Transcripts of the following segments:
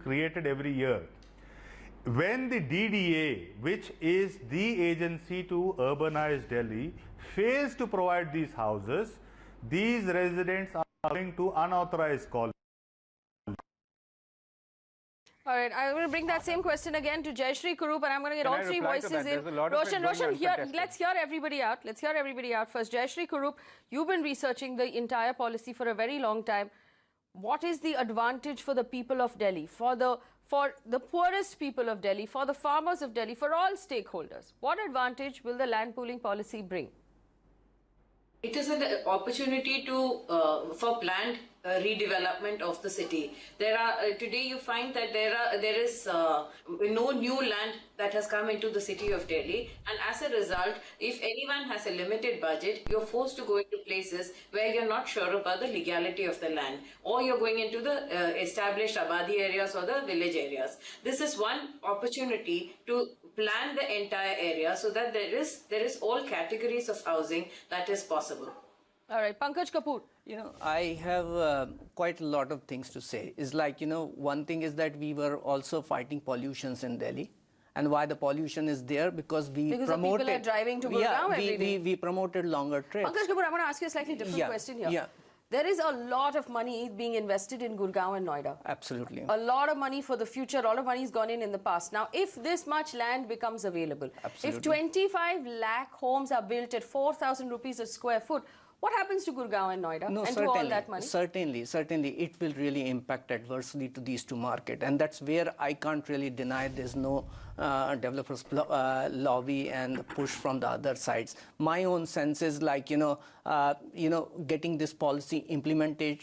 created every year. When the DDA, which is the agency to urbanize Delhi, fails to provide these houses, these residents are going to unauthorized colonies. All right, I'm going to bring that same question again to Jayashree Kurup, and I'm going to get all three voices in. Roshan, here, let's hear everybody out. Let's hear everybody out first. Jayashree Kurup, you've been researching the entire policy for a very long time. What is the advantage for the people of Delhi, for the poorest people of Delhi, for the farmers of Delhi, for all stakeholders? What advantage will the land pooling policy bring? It is an opportunity to for planned redevelopment of the city. There are today you find that there is no new land that has come into the city of Delhi, and as a result, if anyone has a limited budget, you're forced to go into places where you're not sure about the legality of the land, or you're going into the established Abadi areas or the village areas. This is one opportunity to plan the entire area so that there is all categories of housing that is possible. All right, Pankaj Kapoor. I have quite a lot of things to say. It's like, one thing is that we were also fighting pollutions in Delhi. And why the pollution is there? Because promoted... people are driving to Gurgaon every day. We promoted longer trips. Pankaj Kapoor, I want to ask you a slightly different question here. Yeah. There is a lot of money being invested in Gurgaon and Noida. Absolutely. A lot of money for the future. A lot of money has gone in the past. Now, if this much land becomes available, if 25 lakh homes are built at 4,000 rupees a square foot, what happens to Gurgaon and Noida to all that money? Certainly, it will really impact adversely to these two markets. And that's where I can't really deny there's no developers lobby and push from the other sides. My own sense is like, getting this policy implemented,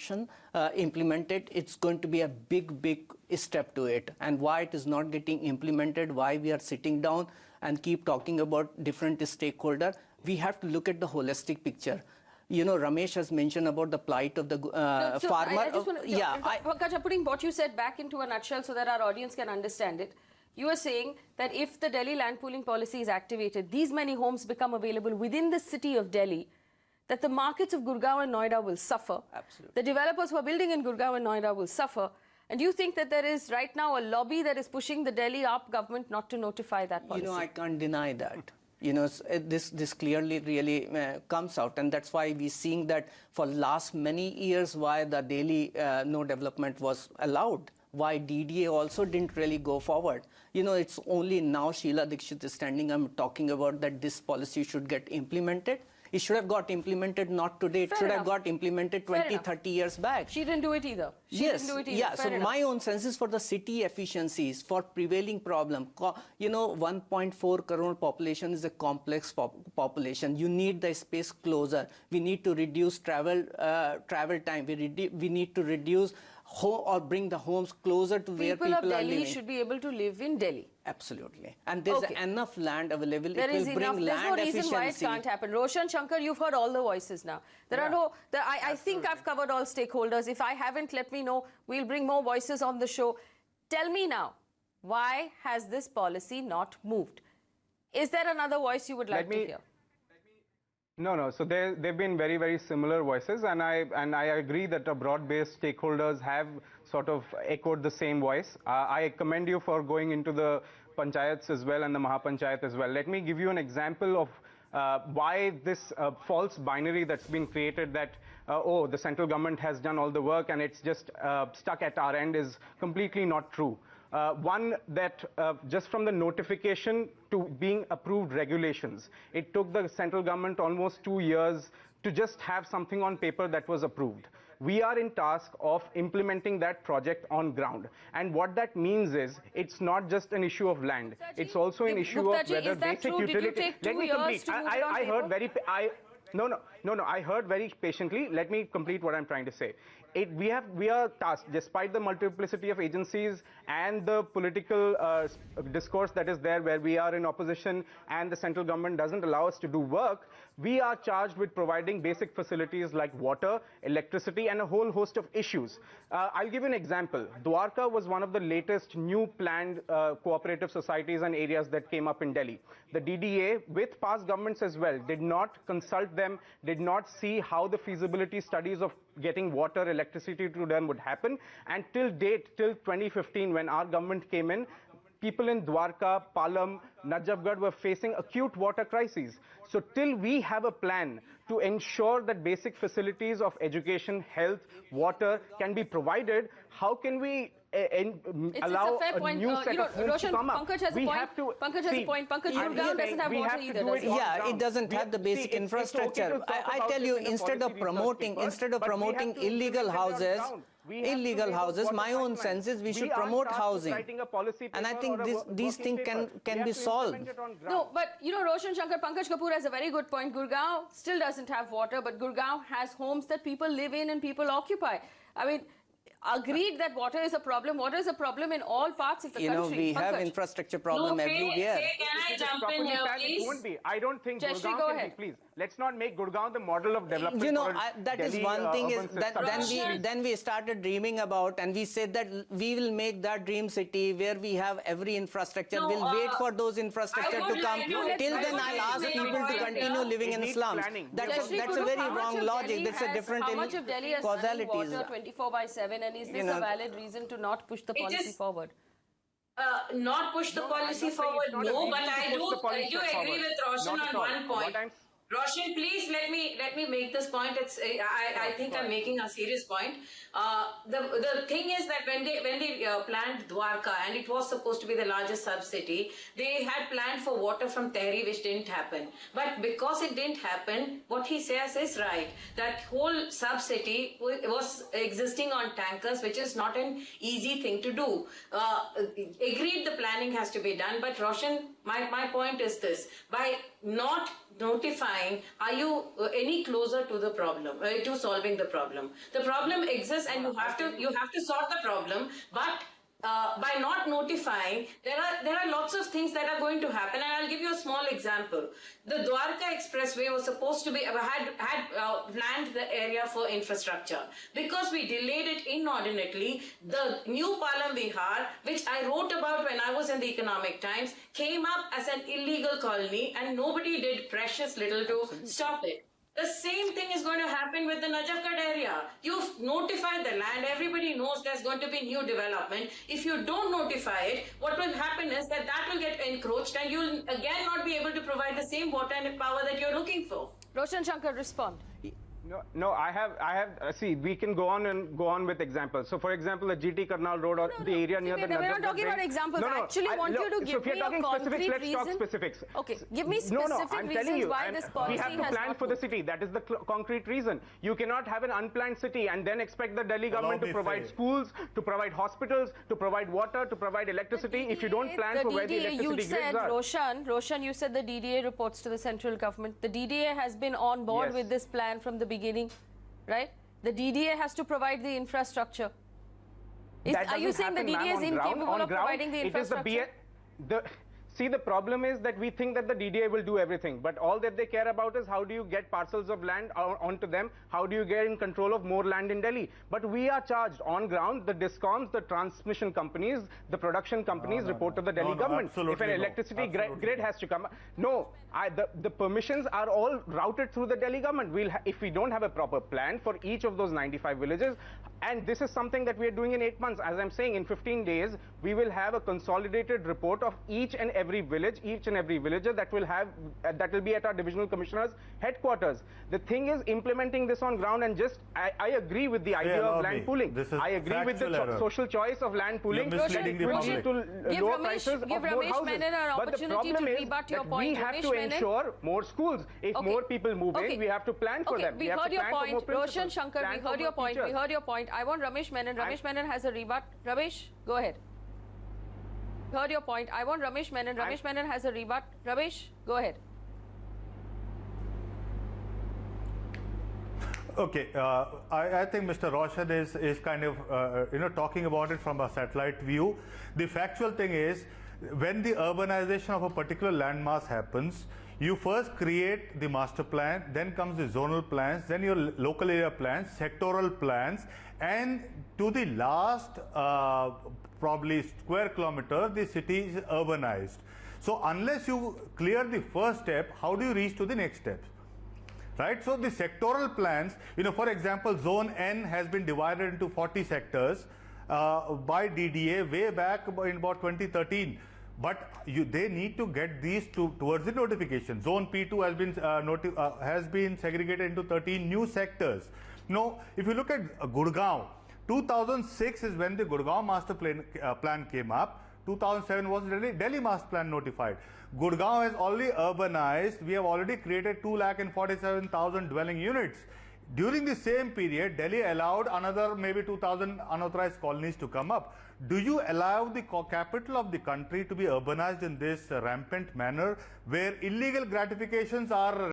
it's going to be a big step to it. And why it is not getting implemented, why we are sitting down and keep talking about different stakeholders, we have to look at the holistic picture. Ramesh has mentioned about the plight of the farmer. Pankaj, putting what you said back into a nutshell so that our audience can understand it. You are saying that if the Delhi land pooling policy is activated, these many homes become available within the city of Delhi, that the markets of Gurgaon and Noida will suffer. Absolutely. The developers who are building in Gurgaon and Noida will suffer. And do you think that there is right now a lobby that is pushing the Delhi AAP government not to notify that policy? I can't deny that. This clearly really comes out, and that's why we're seeing that for last many years why the Delhi no development was allowed, why DDA also didn't really go forward. It's only now Sheila Dikshit is standing and talking about that this policy should get implemented. It should have got implemented not today. It should have got implemented 20, 30 years back. She didn't do it either. Yes. Yeah. So my own sense is for the city efficiencies, for prevailing problem. 1.4 crore population is a complex population. You need the space closer. We need to reduce travel time. We need to reduce or bring the homes closer to where people are living. People of Delhi should be able to live in Delhi. Absolutely. And there's enough land available. There's no reason why it can't happen. Roshan, Shankar, you've heard all the voices now. I think I've covered all stakeholders. If I haven't, let me know. We'll bring more voices on the show. Tell me now, why has this policy not moved? Is there another voice you would like to hear? No. So they've been very similar voices, and I agree that the broad-based stakeholders have sort of echoed the same voice. I commend you for going into the panchayats as well and the Mahapanchayat as well. Let me give you an example of why this false binary that's been created that the central government has done all the work and it's just stuck at our end is completely not true. One, that just from the notification to being approved regulations, it took the central government almost 2 years to just have something on paper that was approved. We are in task of implementing that project on ground. And what that means is, it's not just an issue of land. It's also an issue of whether basic utility... Let me complete. I heard very... No, I heard very patiently. Let me complete what I'm trying to say. We are tasked, despite the multiplicity of agencies and the political discourse that is there where we are in opposition and the central government doesn't allow us to do work, we are charged with providing basic facilities like water, electricity, and a whole host of issues. I'll give you an example. Dwarka was one of the latest new planned cooperative societies and areas that came up in Delhi. The DDA, with past governments as well, did not consult them, did not see how the feasibility studies of getting water, electricity to them would happen. And till date, till 2015, when our government came in, people in Dwarka, Palam, Najafgarh were facing acute water crises. So till we have a plan to ensure that basic facilities of education, health, water can be provided, how can we allow a new set of homes to come up? Pankaj has a point. Pankaj has a point. Pankaj, Gurgaon doesn't have water either, does it? Yeah, it doesn't have the basic infrastructure. I tell you, instead of promoting illegal houses, my own sense is we should promote housing. And I think these things can be solved. No, but you know, Roshan Shankar, Pankaj Kapoor has a very good point. Gurgaon still doesn't have water, but Gurgaon has homes that people live in and people occupy. I mean, agreed that water is a problem. Water is a problem in all parts of the country. You know, we have infrastructure problem everywhere. Can I jump in here, please? It won't be. I don't think Jayashree, Gurgaon go can ahead. be. Please, let's not make Gurgaon the model of development. You know, that Delhi, is one thing. Is that Roshan. then we started dreaming about, and we said that we will make that dream city where we have every infrastructure. No, we'll wait for those infrastructure to come. Till then, I'll ask people to continue living in slums. That's a very wrong logic. That's a different How much of Delhi has running causalities. water 24/7, and is this a valid reason to not push the policy forward? Not push the policy forward, no, but I do agree with Roshan on one point. Roshan, please let me make this point. I think I'm making a serious point. The thing is that when they planned Dwarka, and it was supposed to be the largest sub-city, they had planned for water from Tehri, which didn't happen. But because it didn't happen, what he says is right. That whole sub-city was existing on tankers, which is not an easy thing to do. Agreed, the planning has to be done. But Roshan, my point is this: by not notifying, are you any closer to the problem, to solving the problem? The problem exists, and you have to solve the problem. But by not notifying, there are lots of things that are going to happen, and I'll give you a small example. The Dwarka Expressway was supposed to be had planned the area for infrastructure. Because we delayed it inordinately, the new Palam Vihar, which I wrote about when I was in the Economic Times, came up as an illegal colony, and nobody did precious little to stop it. The same thing is going to happen with the Najafgarh area. You've notified the land, everybody knows there's going to be new development. If you don't notify it, what will happen is that will get encroached, and you'll again not be able to provide the same water and power that you're looking for. Roshan Shankar, respond. No, I have, see, we can go on with examples. So, for example, the GT Karnal Road or the area near the... We're not talking about examples. I actually want you to give me a concrete reason. Let's talk specifics. Okay, give me specific reasons why this policy has not we have to plan for the city. That is the concrete reason. You cannot have an unplanned city and then expect the Delhi government to provide schools, to provide hospitals, to provide water, to provide electricity if you don't plan for where the electricity grids are. Roshan, you said the DDA reports to the central government. The DDA has been on board with this plan from the beginning, right? The DDA has to provide the infrastructure. Are you saying the DDA is incapable of providing the infrastructure? See, the problem is that we think that the DDA will do everything, but all that they care about is how do you get parcels of land onto them, how do you get in control of more land in Delhi. But we are charged on ground, the DISCOMs, the transmission companies, the production companies report to the Delhi government. If an electricity grid has to come, the permissions are all routed through the Delhi government. If we don't have a proper plan for each of those 95 villages, and this is something that we are doing in 8 months. As I'm saying, in 15 days, we will have a consolidated report of each and every village, each and every villager that will be at our divisional commissioners' headquarters. The thing is implementing this on ground, and I agree with the idea of land pooling. I agree with the social choice of land pooling. Give Ramesh Menon an opportunity to rebut your point. We have to ensure more schools. If more people move in, we have to plan for them. We heard your point. Roshan Shankar, we heard your point. We heard your point. I want Ramesh Menon. Ramesh Menon has a rebut. Ramesh, go ahead. Heard your point. I want Ramesh Menon. Ramesh Menon has a rebut. Ramesh, go ahead. Okay, I think Mr. Roshan is kind of talking about it from a satellite view. The factual thing is, when the urbanization of a particular landmass happens, You first create the master plan, then comes the zonal plans, then your local area plans, sectoral plans, and to the last probably square kilometer, the city is urbanized. So unless you clear the first step, how do you reach to the next step? Right? So the sectoral plans, for example, zone N has been divided into 40 sectors by DDA way back in about 2013. But they need to get these towards the notification. Zone P2 has been segregated into 13 new sectors. Now, if you look at Gurgaon, 2006 is when the Gurgaon master plan came up. 2007 was Delhi master plan notified. Gurgaon has already urbanized. We have already created 2,47,000 dwelling units. During the same period, Delhi allowed another maybe 2,000 unauthorized colonies to come up. Do you allow the capital of the country to be urbanized in this rampant manner where illegal gratifications are